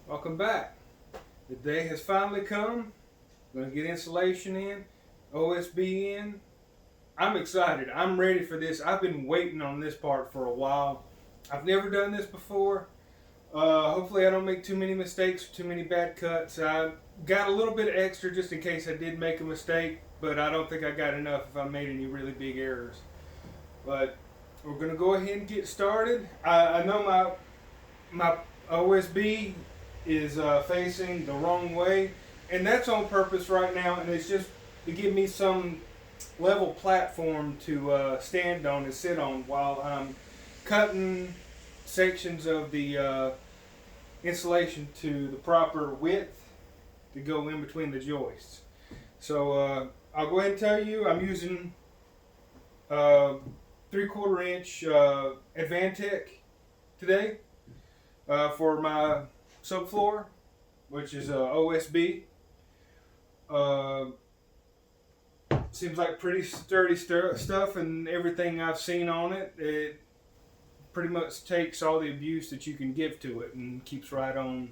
Welcome back. The day has finally come. I'm going to get insulation in, OSB in. I'm excited. I'm ready for this. I've been waiting on this part for a while. I've never done this before. Hopefully I don't make too many mistakes or too many bad cuts. I got a little bit extra just in case I did make a mistake, but I don't think I got enough if I made any really big errors. But we're going to go ahead and get started. I know my OSB is facing the wrong way, and that's on purpose right now, and it's just to give me some level platform to stand on and sit on while I'm cutting sections of the insulation to the proper width to go in between the joists. So I'll go ahead and tell you I'm using 3/4 inch Advantech today for my subfloor, which is OSB. Seems like pretty sturdy stuff, and everything I've seen on it, it pretty much takes all the abuse that you can give to it and keeps right on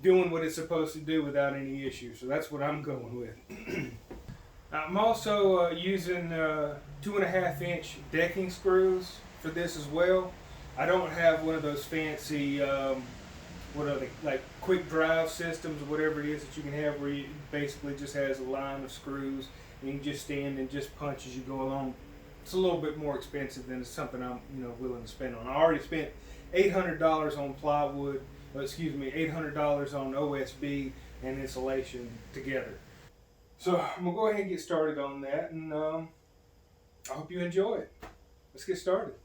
doing what it's supposed to do without any issues. So that's what I'm going with. I'm also using 2.5 inch decking screws for this as well. I don't have one of those fancy, what are they, like quick drive systems or whatever it is that you can have where you basically just has a line of screws and you can just stand and just punch as you go along. It's a little bit more expensive than it's something I'm willing to spend on. I already spent $800 on plywood, $800 on OSB and insulation together. So I'm gonna go ahead and get started on that, and I hope you enjoy it. Let's get started.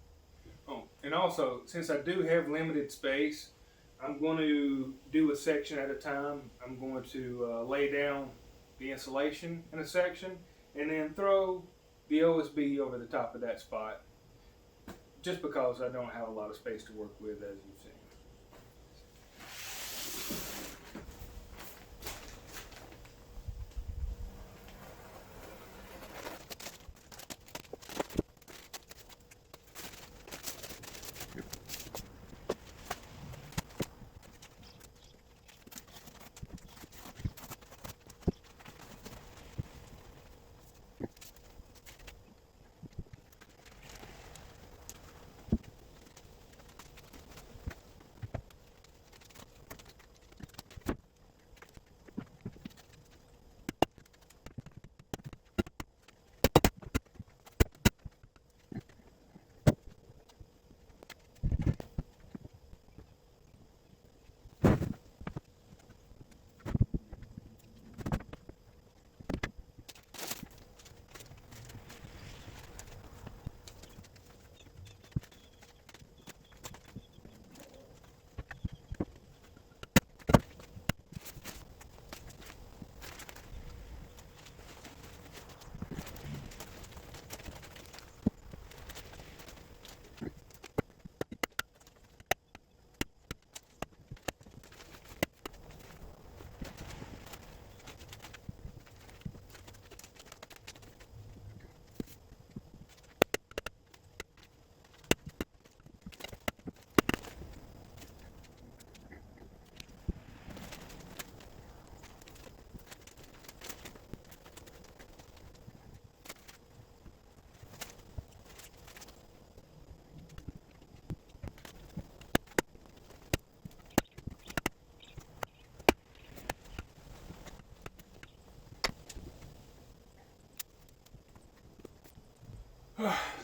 Oh, and also, since I do have limited space, I'm going to do a section at a time. I'm going to lay down the insulation in a section, and then throw the OSB over the top of that spot, just because I don't have a lot of space to work with, as you've seen.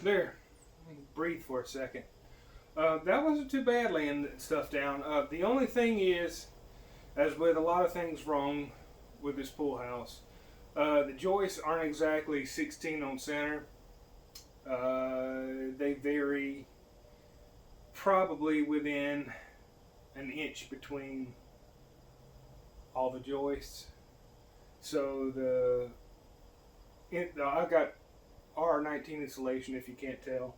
There, let me breathe for a second. That wasn't too bad laying stuff down. The only thing is, as with a lot of things wrong with this pool house, the joists aren't exactly 16 on center. They vary probably within an inch between all the joists. So I've got R19 insulation, if you can't tell,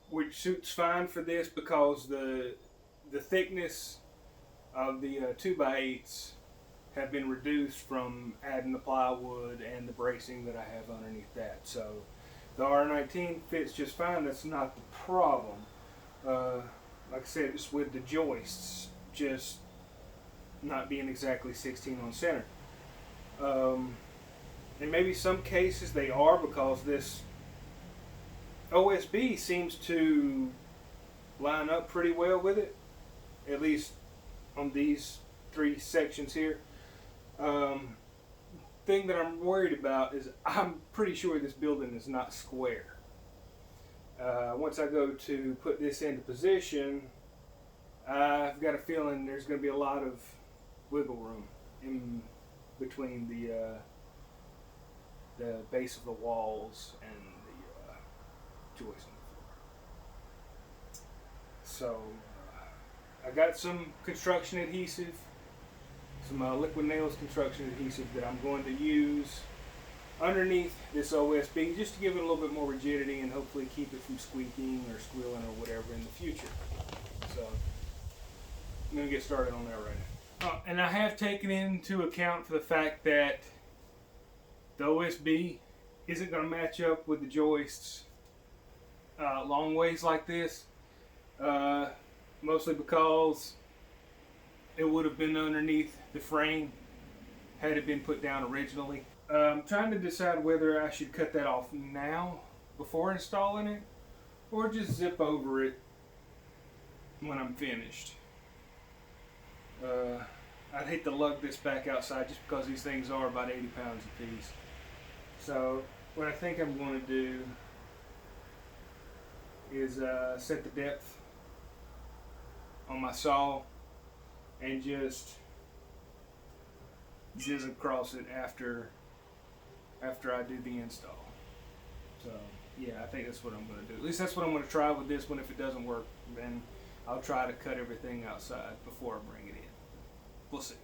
which suits fine for this because the thickness of the 2x8s have been reduced from adding the plywood and the bracing that I have underneath that. So the R19 fits just fine. That's not the problem. like I said, it's with the joists just not being exactly 16 on center. In maybe some cases they are, because this OSB seems to line up pretty well with it, at least on these 3 sections here. Thing that I'm worried about is I'm pretty sure this building is not square. Once I go to put this into position, I've got a feeling there's going to be a lot of wiggle room in between the base of the walls and the joist on the floor. So I got some construction adhesive, some liquid nails construction adhesive that I'm going to use underneath this OSB just to give it a little bit more rigidity and hopefully keep it from squeaking or squealing or whatever in the future. So I'm going to get started on that right now. And I have taken into account for the fact that the OSB isn't going to match up with the joists long ways like this, mostly because it would have been underneath the frame had it been put down originally. I'm trying to decide whether I should cut that off now before installing it, or just zip over it when I'm finished. I'd hate to lug this back outside just because these things are about 80 pounds a piece. So what I think I'm going to do is set the depth on my saw and just jizz across it after I do the install. So yeah, I think that's what I'm going to do. At least that's what I'm going to try with this one. If it doesn't work, then I'll try to cut everything outside before I bring it in. We'll see.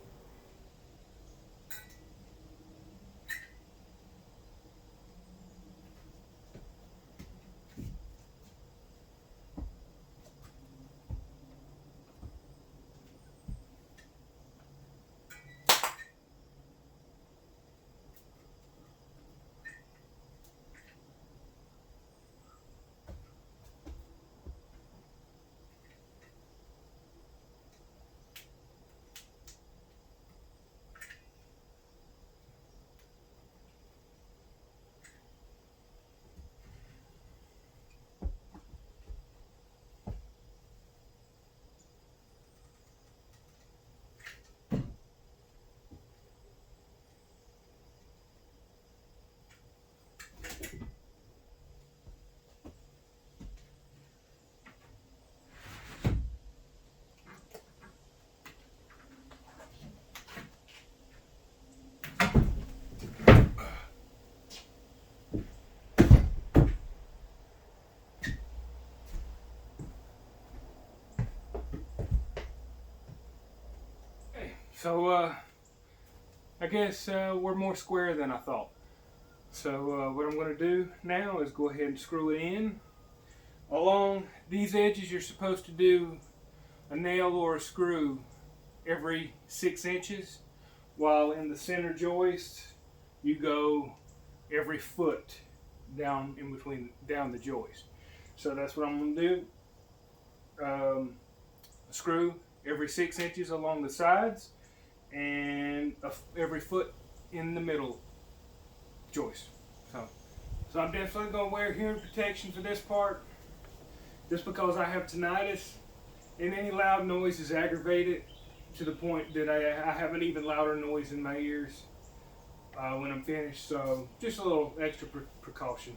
So I guess we're more square than I thought. So what I'm going to do now is go ahead and screw it in. Along these edges you're supposed to do a nail or a screw every 6 inches, while in the center joist you go every foot down in between, down the joist. So that's what I'm going to do. A screw every 6 inches along the sides, and every foot in the middle joist. So I'm definitely going to wear hearing protection for this part, just because I have tinnitus, and any loud noise is aggravated to the point that I have an even louder noise in my ears when I'm finished. So just a little extra precaution.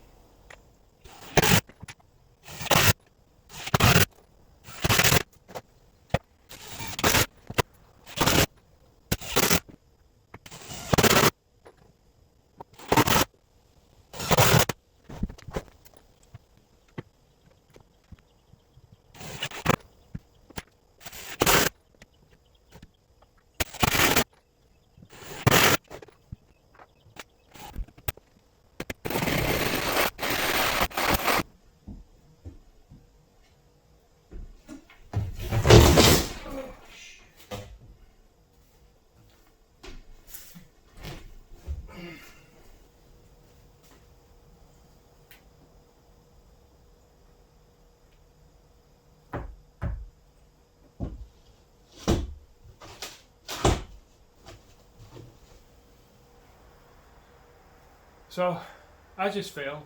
So I just fell,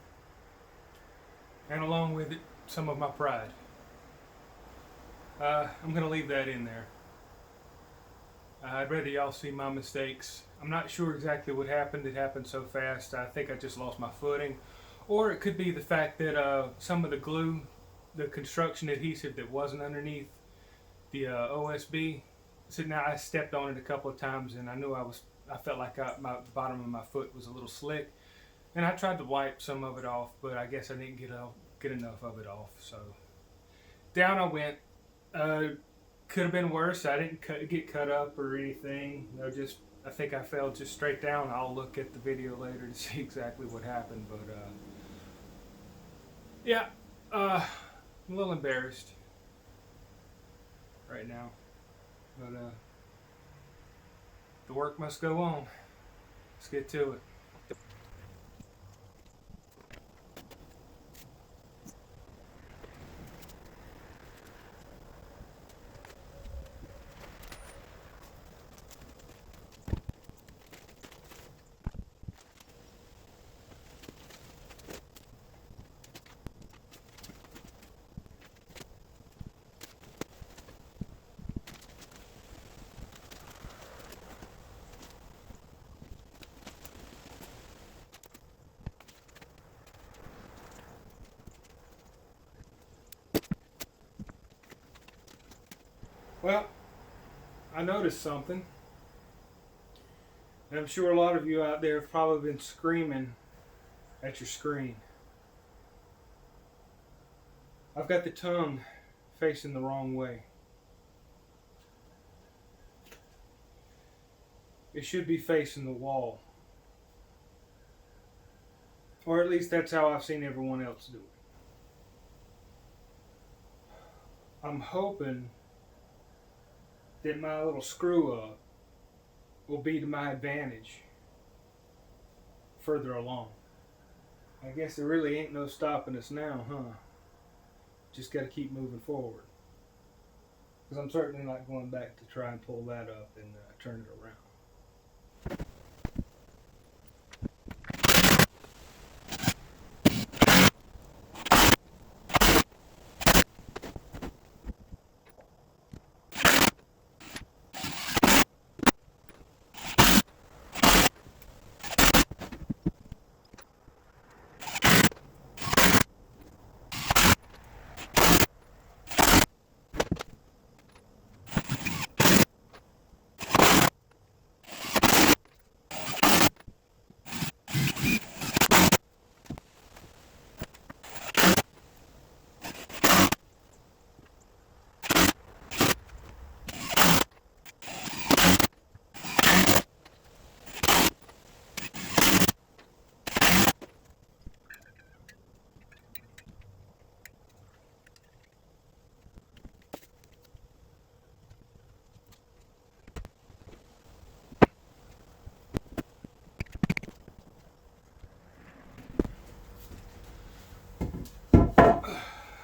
and along with it, some of my pride. I'm going to leave that in there. I'd rather y'all see my mistakes. I'm not sure exactly what happened. It happened so fast. I think I just lost my footing. Or it could be the fact that some of the glue, the construction adhesive that wasn't underneath the OSB, so now I stepped on it a couple of times and I felt like my bottom of my foot was a little slick. And I tried to wipe some of it off, but I guess I didn't get enough of it off. So down I went. Could have been worse. I didn't get cut up or anything. I think I fell just straight down. I'll look at the video later to see exactly what happened. But yeah, I'm a little embarrassed right now. But the work must go on. Let's get to it. Well, I noticed something, and I'm sure a lot of you out there have probably been screaming at your screen. I've got the tongue facing the wrong way. It should be facing the wall. Or at least that's how I've seen everyone else do it. I'm hoping that my little screw up will be to my advantage further along. I guess there really ain't no stopping us now, huh? Just got to keep moving forward. Because I'm certainly not going back to try and pull that up and turn it around.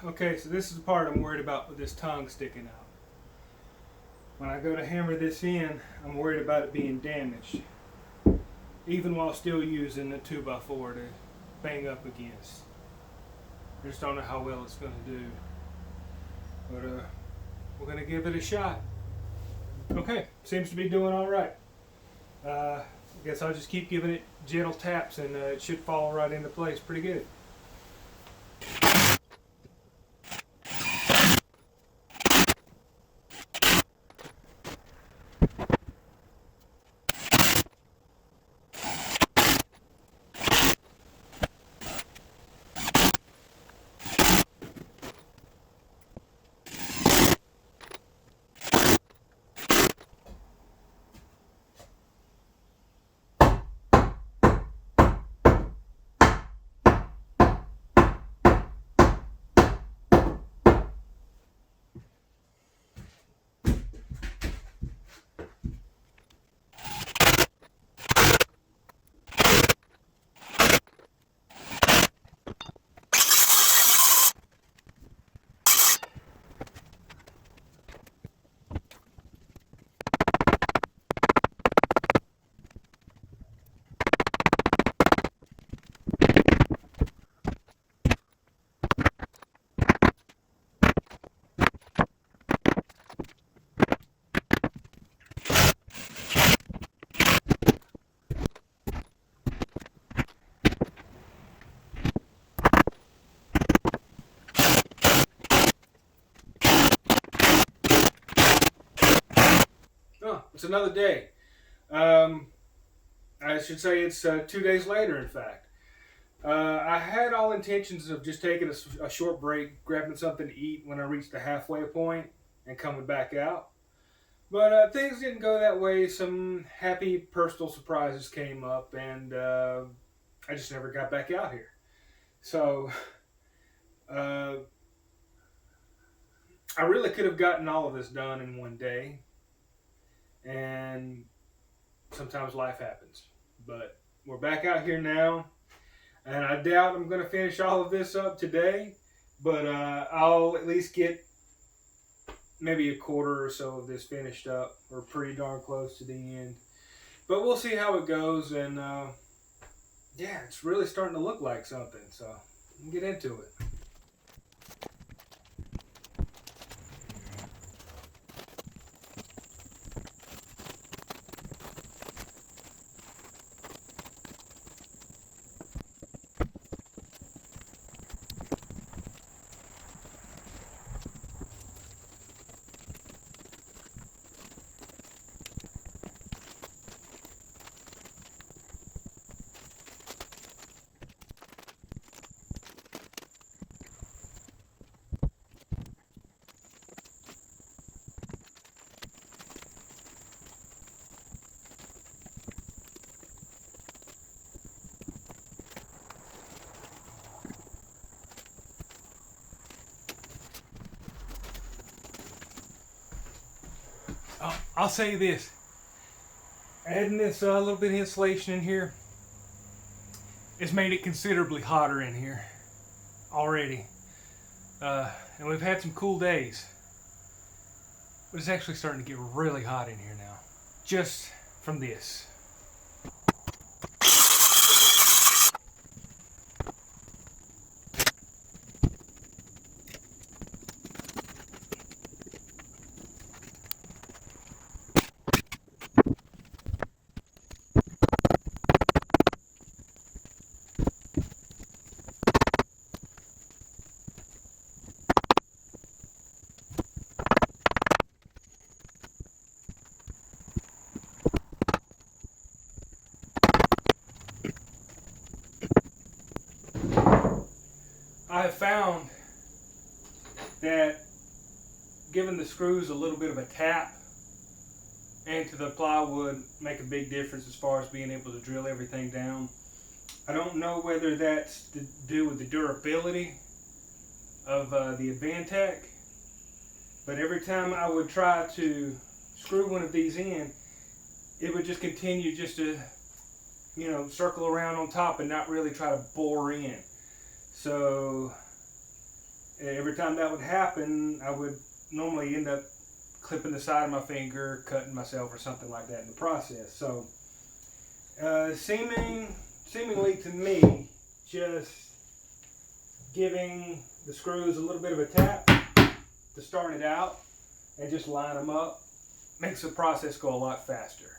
Okay, so this is the part I'm worried about with this tongue sticking out. When I go to hammer this in, I'm worried about it being damaged, even while still using the 2x4 to bang up against. I just don't know how well it's going to do. But we're going to give it a shot. Okay, seems to be doing all right. I guess I'll just keep giving it gentle taps and it should fall right into place pretty good. It's another day. Um, I should say it's 2 days later, in fact. I had all intentions of just taking a short break, grabbing something to eat when I reached the halfway point, and coming back out. But things didn't go that way. Some happy personal surprises came up, and I just never got back out here. So uh, I really could have gotten all of this done in one day, and sometimes life happens. But we're back out here now, and I doubt I'm going to finish all of this up today, but I'll at least get maybe a quarter or so of this finished up, or pretty darn close to the end. But we'll see how it goes, and yeah, it's really starting to look like something, so we'll get into it. I'll say this. Adding this little bit of insulation in here has made it considerably hotter in here already. And we've had some cool days. But it's actually starting to get really hot in here now. Just from this. I have found that giving the screws a little bit of a tap into the plywood make a big difference as far as being able to drill everything down. I don't know whether that's to do with the durability of the Advantech, but every time I would try to screw one of these in, it would just continue just to, circle around on top and not really try to bore in. So every time that would happen, I would normally end up clipping the side of my finger, cutting myself, or something like that in the process. So seemingly to me, just giving the screws a little bit of a tap to start it out and just line them up makes the process go a lot faster.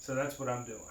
So that's what I'm doing.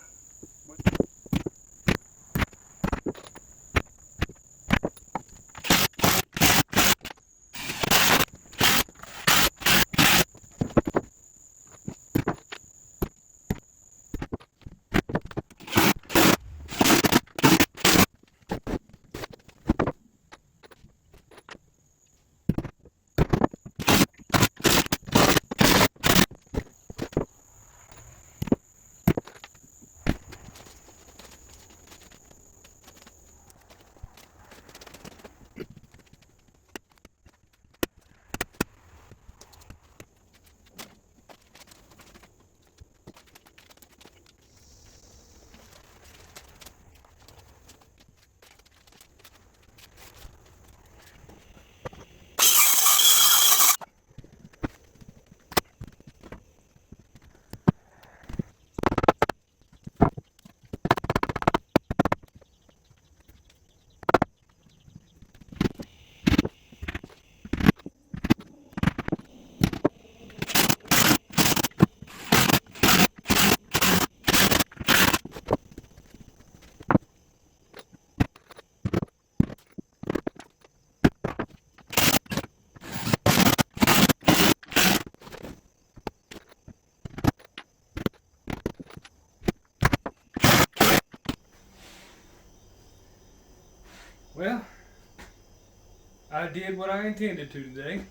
I did what I intended to today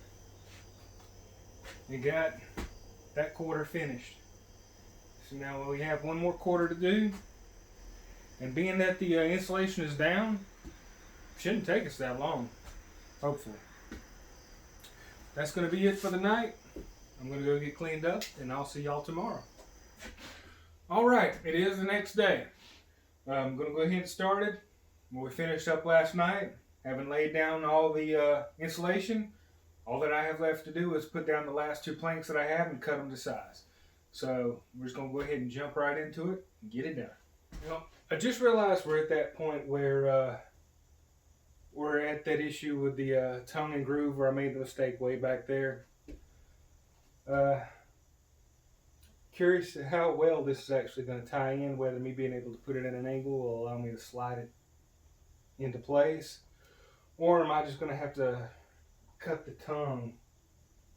and got that quarter finished. So now we have one more quarter to do, and being that the insulation is down, shouldn't take us that long, hopefully. That's going to be it for the night. I'm going to go get cleaned up, and I'll see y'all tomorrow. Alright, it is the next day. I'm going to go ahead and start it. We finished up last night, having laid down all the insulation. All that I have left to do is put down the last 2 planks that I have and cut them to size. So we're just going to go ahead and jump right into it and get it done. You know, I just realized we're at that point where we're at that issue with the tongue and groove where I made the mistake way back there. Curious how well this is actually going to tie in, whether me being able to put it at an angle will allow me to slide it into place, or am I just going to have to cut the tongue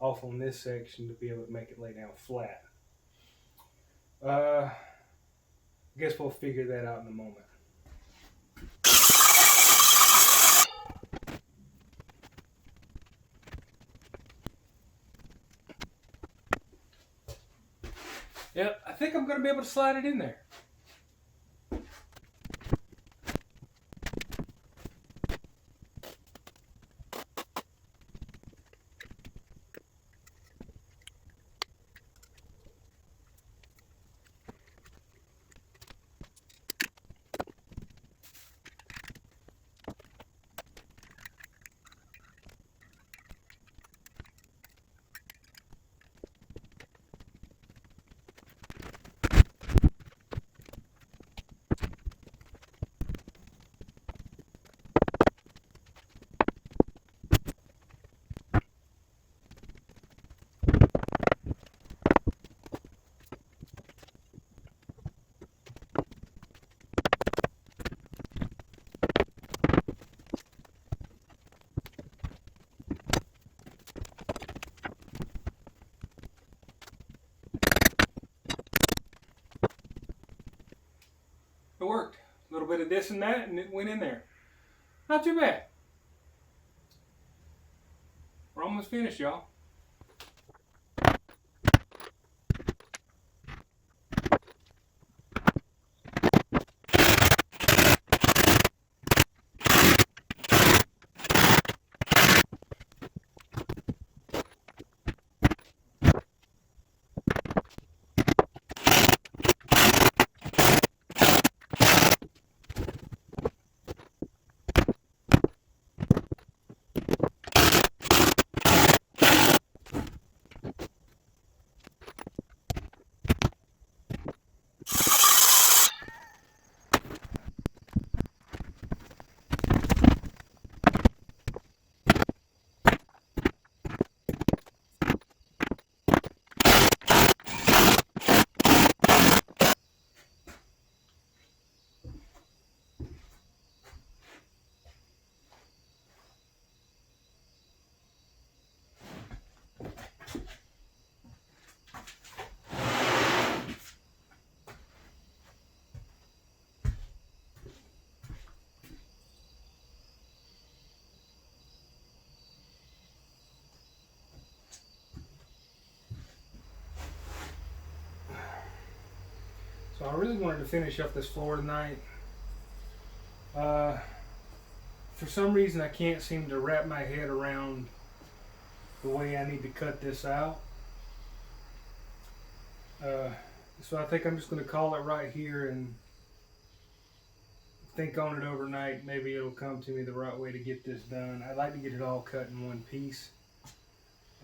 off on this section to be able to make it lay down flat. I guess we'll figure that out in a moment. Yep, I think I'm going to be able to slide it in there. It worked. A little bit of this and that, and it went in there. Not too bad. We're almost finished, y'all. So I really wanted to finish up this floor tonight. For some reason I can't seem to wrap my head around the way I need to cut this out. So I think I'm just going to call it right here and think on it overnight. Maybe it'll come to me the right way to get this done. I'd like to get it all cut in one piece.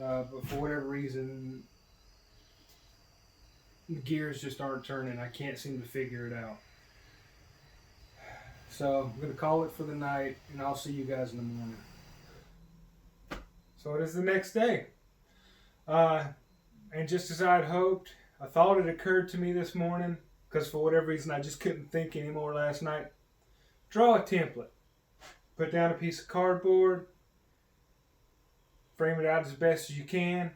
But for whatever reason, the gears just aren't turning. I can't seem to figure it out. So I'm going to call it for the night, and I'll see you guys in the morning. So it is the next day. And just as I had hoped, I thought it occurred to me this morning, because for whatever reason I just couldn't think anymore last night. Draw a template. Put down a piece of cardboard. Frame it out as best as you can.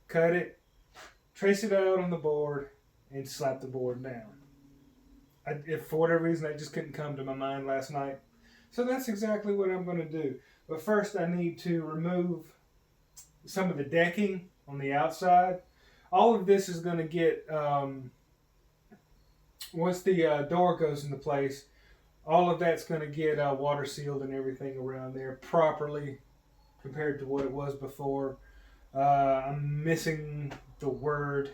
Cut it. Trace it out on the board and slap the board down. If for whatever reason that just couldn't come to my mind last night. So that's exactly what I'm going to do. But first I need to remove some of the decking on the outside. All of this is going to get, once the door goes into place, all of that's going to get water sealed and everything around there properly compared to what it was before. I'm missing the word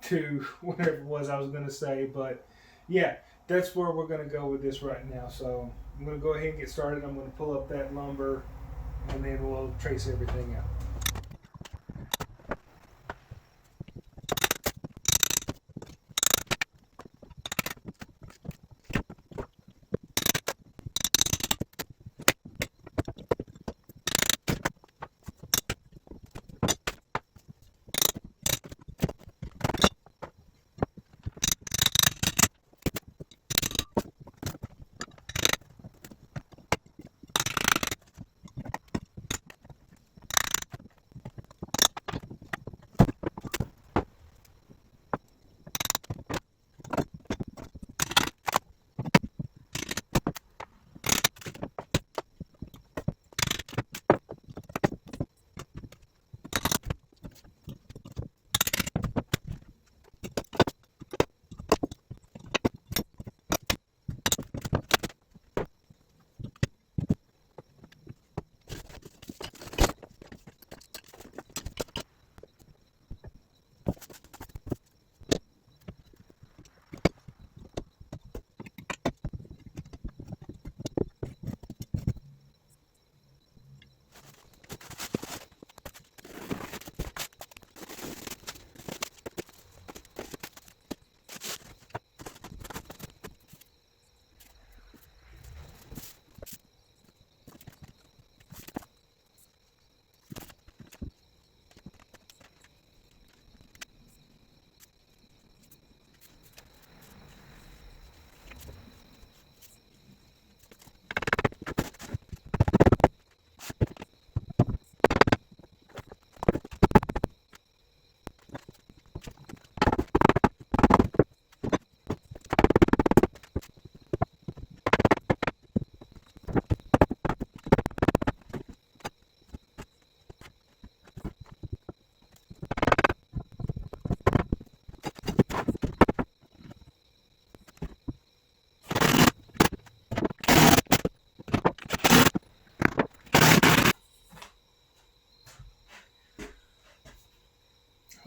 to whatever it was I was going to say, but yeah, that's where we're going to go with this right now. So I'm going to go ahead and get started. I'm going to pull up that lumber and then we'll trace everything out.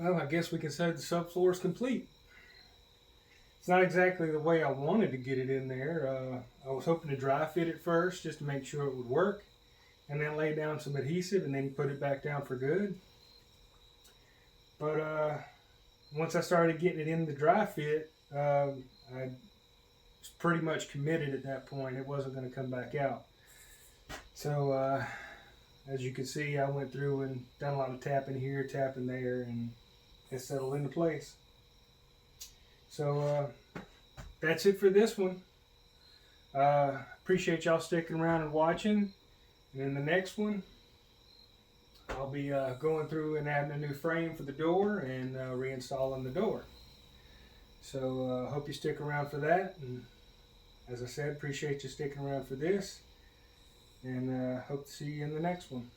Well, I guess we can say the subfloor is complete. It's not exactly the way I wanted to get it in there. I was hoping to dry fit it first just to make sure it would work, and then lay down some adhesive and then put it back down for good. But once I started getting it in the dry fit, I was pretty much committed at that point. It wasn't going to come back out. So as you can see, I went through and done a lot of tapping here, tapping there, and it settled into place. So that's it for this one. Appreciate y'all sticking around and watching. And in the next one, I'll be going through and adding a new frame for the door and reinstalling the door. So hope you stick around for that. And as I said, appreciate you sticking around for this. And hope to see you in the next one.